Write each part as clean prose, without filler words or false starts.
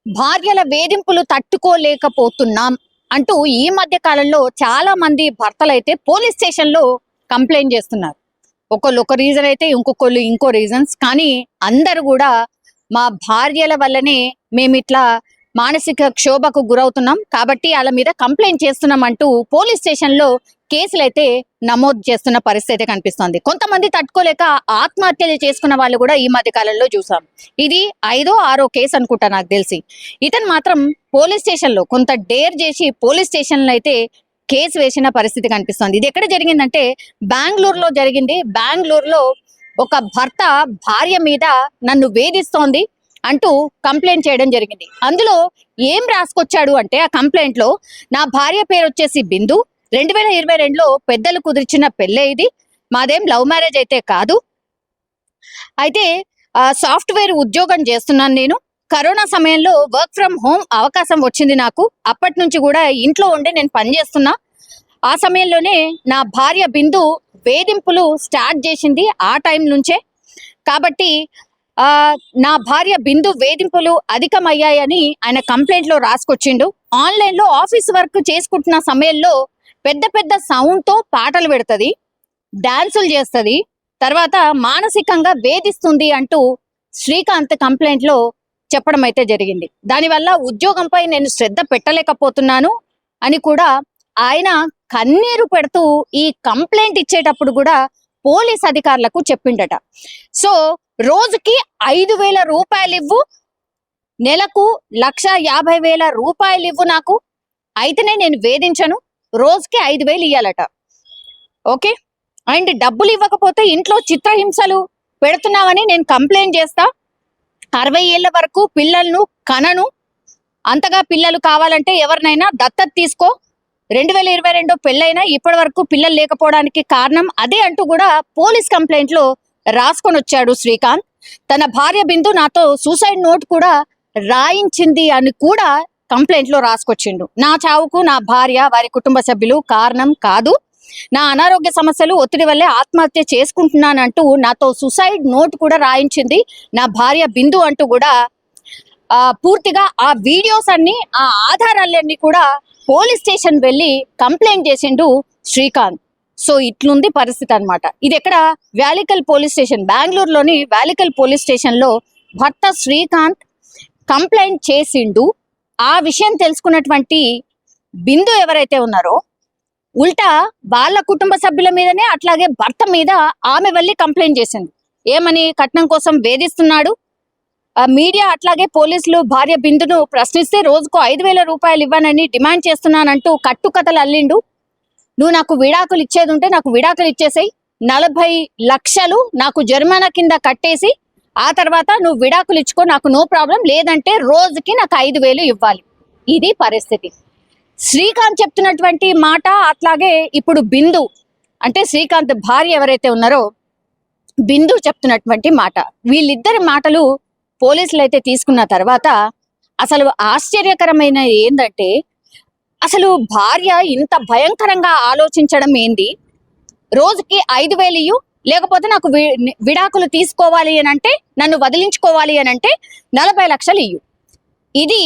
భార్యల వేధింపులు తట్టుకోలేకపోతున్నాం అంటూ ఈ మధ్య కాలంలో చాలా మంది భర్తలైతే పోలీస్ స్టేషన్ లో కంప్లైంట్ చేస్తున్నారు. ఒకళ్ళు ఒక రీజన్ అయితే ఇంకొకళ్ళు ఇంకో రీజన్స్, కానీ అందరూ కూడా మా భార్యల వల్లనే మేము ఇట్లా మానసిక క్షోభకు గురవుతున్నాం కాబట్టి వాళ్ళ మీద కంప్లైంట్ చేస్తున్నాం అంటూ పోలీస్ స్టేషన్ లో కేసులు అయితే నమోదు చేస్తున్న పరిస్థితి కనిపిస్తోంది. కొంతమంది తట్టుకోలేక ఆత్మహత్యలు చేసుకున్న వాళ్ళు కూడా ఈ మధ్య కాలంలో చూసాం. ఇది 5వ 6వ కేసు అనుకుంటా నాకు తెలిసి. ఇతను మాత్రం పోలీస్ స్టేషన్ లో కొంత డేర్ చేసి పోలీస్ స్టేషన్ లో అయితే కేసు వేసిన పరిస్థితి కనిపిస్తోంది. ఇది ఎక్కడ జరిగిందంటే బెంగళూరులో జరిగింది. బెంగళూరులో ఒక భర్త భార్య మీద నన్ను వేధిస్తోంది అంటూ కంప్లైంట్ చేయడం జరిగింది. అందులో ఏం రాసుకొచ్చాడు అంటే ఆ కంప్లైంట్ లో, నా భార్య పేరు వచ్చేసి బిందు, 2022లో పెద్దలు కుదిర్చిన పెళ్ళే ఇది, మాదేం లవ్ మ్యారేజ్ అయితే కాదు, అయితే సాఫ్ట్వేర్ ఉద్యోగం చేస్తున్నాను నేను, కరోనా సమయంలో వర్క్ ఫ్రమ్ హోమ్ అవకాశం వచ్చింది నాకు, అప్పటి నుంచి కూడా ఇంట్లో ఉండి నేను పనిచేస్తున్నా, ఆ సమయంలోనే నా భార్య బిందు వేధింపులు స్టార్ట్ చేసింది ఆ టైం నుంచే, కాబట్టి నా భార్య బిందు వేధింపులు అధికమయ్యాయని ఆయన కంప్లైంట్ లో రాసుకొచ్చిండు. ఆన్లైన్ లో ఆఫీస్ వర్క్ చేసుకుంటున్న సమయంలో పెద్ద పెద్ద సౌండ్ తో పాటలు పెడుతుంది, డాన్సులు చేస్తుంది, తర్వాత మానసికంగా వేధిస్తుంది అంటూ శ్రీకాంత్ కంప్లైంట్ లో చెప్పడం అయితే జరిగింది. దానివల్ల ఉద్యోగంపై నేను శ్రద్ధ పెట్టలేకపోతున్నాను అని కూడా ఆయన కన్నీరు పెడుతూ ఈ కంప్లైంట్ ఇచ్చేటప్పుడు కూడా పోలీస్ అధికారులకు చెప్పిండట. సో రోజుకి 5,000 రూపాయలు ఇవ్వు, నెలకు 1,50,000 రూపాయలు ఇవ్వు నాకు, అయితేనే నేను వేధించను, రోజుకి 5,000 ఇయ్యాలట. ఓకే, అండ్ డబ్బులు ఇవ్వకపోతే ఇంట్లో చిత్రహింసలు పెడుతున్నావని నేను కంప్లైంట్ చేస్తా, 60 ఏళ్ల వరకు పిల్లలను కనను, అంతగా పిల్లలు కావాలంటే ఎవరినైనా దత్తత తీసుకో, 2022 పెళ్ళైనా ఇప్పటి వరకు పిల్లలు లేకపోవడానికి కారణం అదే అంటూ కూడా పోలీస్ కంప్లైంట్ లో రాసుకొని వచ్చాడు శ్రీకాంత్. తన భార్య బిందు నాతో సూసైడ్ నోట్ కూడా రాయించింది అని కూడా కంప్లైంట్ లో రాసుకొచ్చిండు. నా చావుకు నా భార్య వారి కుటుంబ సభ్యులు కారణం కాదు, నా అనారోగ్య సమస్యలు ఒత్తిడి వల్లే ఆత్మహత్య చేసుకుంటున్నానంటూ నాతో సూసైడ్ నోట్ కూడా రాయించింది నా భార్య బిందు అంటూ కూడా పూర్తిగా ఆ వీడియోస్ అన్ని, ఆ ఆధారాలన్నీ కూడా పోలీస్ స్టేషన్ వెళ్ళి కంప్లైంట్ చేసిండు శ్రీకాంత్. సో ఇట్లుంది పరిస్థితి అన్నమాట. ఇది ఎక్కడ, వ్యాలికల్ పోలీస్ స్టేషన్, బెంగళూరులోని వ్యాలికల్ పోలీస్ స్టేషన్ లో భర్త శ్రీకాంత్ కంప్లైంట్ చేసిండు. ఆ విషయం తెలుసుకున్నటువంటి బిందు ఎవరైతే ఉన్నారో ఉల్టా వాళ్ళ కుటుంబ సభ్యుల మీదనే అట్లాగే భర్త మీద ఆమె వెళ్ళి కంప్లైంట్ చేసింది. ఏమని, కట్నం కోసం వేధిస్తున్నాడు, మీడియా అట్లాగే పోలీసులు భార్య బిందును ప్రశ్నిస్తే రోజుకు 5,000 రూపాయలు ఇవ్వనని డిమాండ్ చేస్తున్నానంటూ కట్టుకథలు అల్లిండు. నువ్వు నాకు విడాకులు ఇచ్చేది ఉంటే నాకు విడాకులు ఇచ్చేసాయి, 40 లక్షలు నాకు జరిమానా కింద కట్టేసి ఆ తర్వాత నువ్వు విడాకులు ఇచ్చుకో, నాకు నో ప్రాబ్లం, లేదంటే రోజుకి నాకు 5,000 ఇవ్వాలి. ఇది పరిస్థితి. శ్రీకాంత్ చెప్తున్నటువంటి మాట, అట్లాగే ఇప్పుడు బిందు అంటే శ్రీకాంత్ భార్య ఎవరైతే ఉన్నారో బిందు చెప్తున్నటువంటి మాట, వీళ్ళిద్దరి మాటలు పోలీసులు అయితే తీసుకున్న తర్వాత అసలు ఆశ్చర్యకరమైన ఏంటంటే, అసలు భార్య ఇంత భయంకరంగా ఆలోచించడం ఏంది, రోజుకి 5,000 ఇయ్యు, లేకపోతే నాకు విడాకులు తీసుకోవాలి అని అంటే, నన్ను వదిలించుకోవాలి అని అంటే 40 లక్షలు ఇయ్యు, ఇది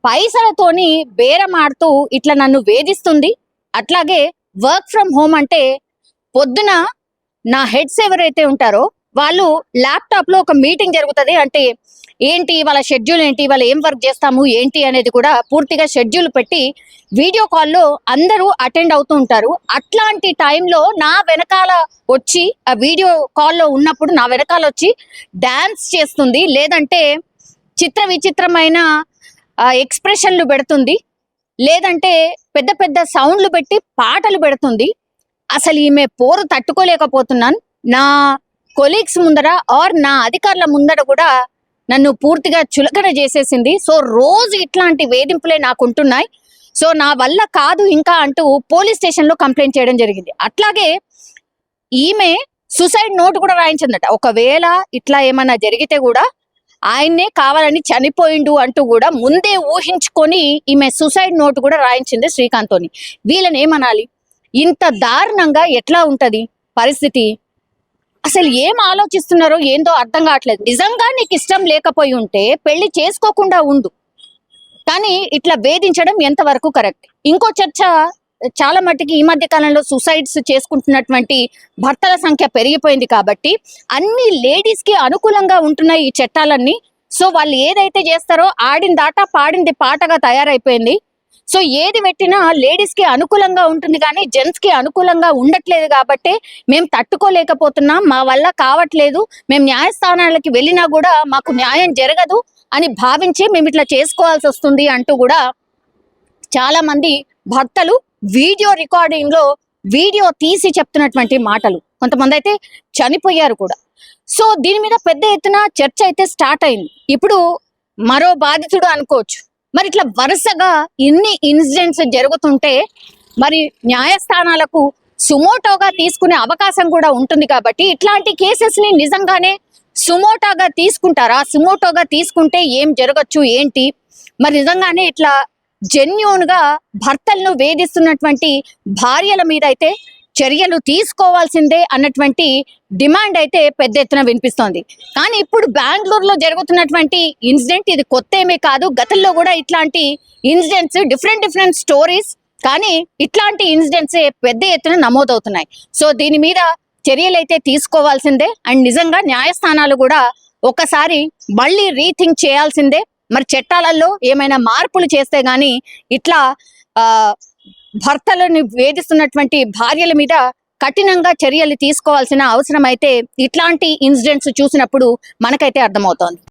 పైసలతోని బేరమాడుతూ ఇట్లా నన్ను వేధిస్తుంది. అట్లాగే వర్క్ ఫ్రమ్ హోమ్ అంటే పొద్దున నా హెడ్స్ ఎవరైతే ఉంటారో వాళ్ళు ల్యాప్టాప్ లో ఒక మీటింగ్ జరుగుతుంది అంటే ఏంటి వాళ్ళ షెడ్యూల్ ఏంటి, వాళ్ళు ఏం వర్క్ చేస్తాము ఏంటి అనేది కూడా పూర్తిగా షెడ్యూల్ పెట్టి వీడియో కాల్లో అందరూ అటెండ్ అవుతూ ఉంటారు. అట్లాంటి టైంలో నా వెనకాల వచ్చి, ఆ వీడియో కాల్లో ఉన్నప్పుడు నా వెనకాల వచ్చి డాన్స్ చేస్తుంది, లేదంటే చిత్ర విచిత్రమైన ఎక్స్ప్రెషన్లు పెడుతుంది, లేదంటే పెద్ద పెద్ద సౌండ్లు పెట్టి పాటలు పెడుతుంది. అసలు ఈమె పోరు తట్టుకోలేకపోతున్నాను, నా కొలీగ్స్ ముందర ఆర్ నా అధికారుల ముందర కూడా నన్ను పూర్తిగా చులకన చేసేసింది. సో రోజు ఇట్లాంటి వేధింపులే నాకు ఉంటున్నాయి, సో నా వల్ల కాదు ఇంకా అంటూ పోలీస్ స్టేషన్ లో కంప్లైంట్ చేయడం జరిగింది. అట్లాగే ఈమె సూసైడ్ నోట్ కూడా రాయించిందట. ఒకవేళ ఇట్లా ఏమన్నా జరిగితే కూడా ఆయన్నే కావాలని చనిపోయిండు అంటూ కూడా ముందే ఊహించుకొని ఈమె సూసైడ్ నోట్ కూడా రాయించింది శ్రీకాంత్ తోని. వీళ్ళని ఏమనాలి, ఇంత దారుణంగా ఎట్లా ఉంటది పరిస్థితి? అసలు ఏం ఆలోచిస్తున్నారో ఏందో అర్థం కావట్లేదు. నిజంగా నీకు ఇష్టం లేకపోయి ఉంటే పెళ్లి చేసుకోకుండా ఉండు, కానీ ఇట్లా వేధించడం ఎంతవరకు కరెక్ట్? ఇంకో చర్చ, చాలా మట్టుకి ఈ మధ్య కాలంలో సూసైడ్స్ చేసుకుంటున్నటువంటి భర్తల సంఖ్య పెరిగిపోయింది కాబట్టి అన్ని లేడీస్ కి అనుకూలంగా ఉంటున్నాయి ఈ చట్టాలన్నీ. సో వాళ్ళు ఏదైతే చేస్తారో ఆడిన దాట పాడింది పాటగా తయారైపోయింది. సో ఏది పెట్టినా లేడీస్ కి అనుకూలంగా ఉంటుంది కానీ జెంట్స్ కి అనుకూలంగా ఉండట్లేదు కాబట్టి మేము తట్టుకోలేకపోతున్నాం, మా వల్ల కావట్లేదు, మేము న్యాయస్థానాలకి వెళ్ళినా కూడా మాకు న్యాయం జరగదు అని భావించి మేము ఇట్లా చేసుకోవాల్సి వస్తుంది అంటూ కూడా చాలా మంది భర్తలు వీడియో రికార్డింగ్ లో వీడియో తీసి చెప్తున్నటువంటి మాటలు, కొంతమంది అయితే చనిపోయారు కూడా. సో దీని మీద పెద్ద ఎత్తున చర్చ అయితే స్టార్ట్ అయింది. ఇప్పుడు మరో బాధితుడు అనుకోవచ్చు. మరి ఇట్లా వరుసగా ఇన్ని ఇన్సిడెంట్స్ జరుగుతుంటే మరి న్యాయస్థానాలకు సుమోటోగా తీసుకునే అవకాశం కూడా ఉంటుంది కాబట్టి ఇట్లాంటి కేసెస్ ని నిజంగానే సుమోటోగా తీసుకుంటారా? సుమోటోగా తీసుకుంటే ఏం జరగచ్చు ఏంటి? మరి నిజంగానే ఇట్లా జెన్యూన్ గా భర్తలను వేధిస్తున్నటువంటి భార్యల మీద అయితే చర్యలు తీసుకోవాల్సిందే అన్నటువంటి డిమాండ్ అయితే పెద్ద ఎత్తున వినిపిస్తోంది. కానీ ఇప్పుడు బెంగళూరులో జరుగుతున్నటువంటి ఇన్సిడెంట్ ఇది కొత్త ఏమీ కాదు. గతంలో కూడా ఇట్లాంటి ఇన్సిడెంట్స్ డిఫరెంట్ స్టోరీస్, కానీ ఇట్లాంటి ఇన్సిడెంట్స్ పెద్ద ఎత్తున నమోదవుతున్నాయి. సో దీని మీద చర్యలు అయితే తీసుకోవాల్సిందే. అండ్ నిజంగా న్యాయస్థానాలు కూడా ఒకసారి మళ్ళీ రీథింక్ చేయాల్సిందే. మరి చట్టాలలో ఏమైనా మార్పులు చేస్తే గానీ ఇట్లా భర్తలను వేధిస్తున్నటువంటి భార్యల మీద కఠినంగా చర్యలు తీసుకోవాల్సిన అవసరం అయితే ఇట్లాంటి ఇన్సిడెంట్స్ చూసినప్పుడు మనకైతే అర్థమవుతోంది.